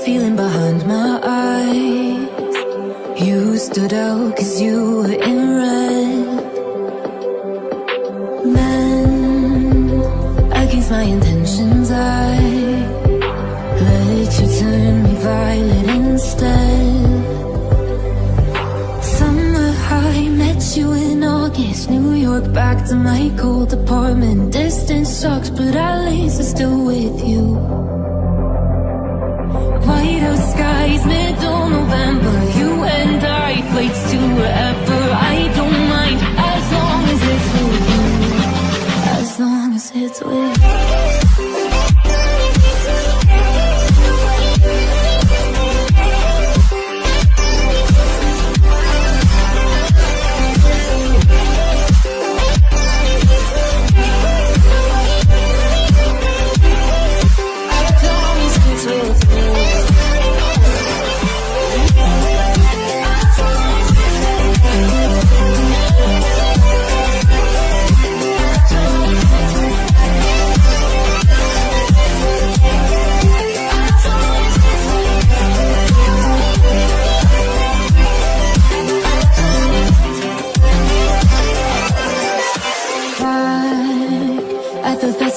feeling behind my eyes. You stood out cause you were in red. Men against my intentions, I let you turn me violet instead. Summer high, met you in August. New York, back to my cold apartment. Distance sucks, but at least I'm still with you. Whiteout skies, middle November. You and I, flights to wherever. I don't mind, as long as it's with you. As long as it's with you.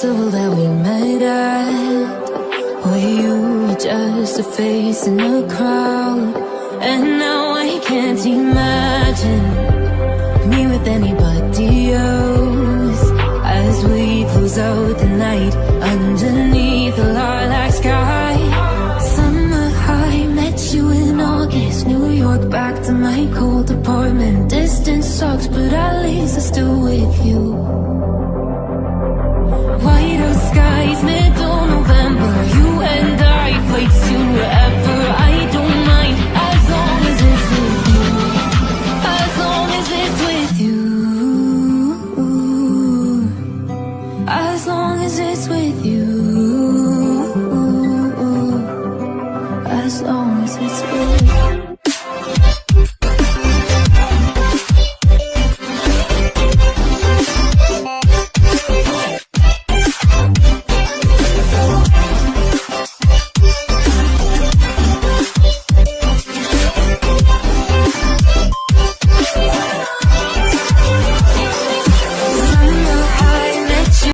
That we met at, where you were just a face in the crowd. And now I can't imagine me with anybody else. As we close out the night,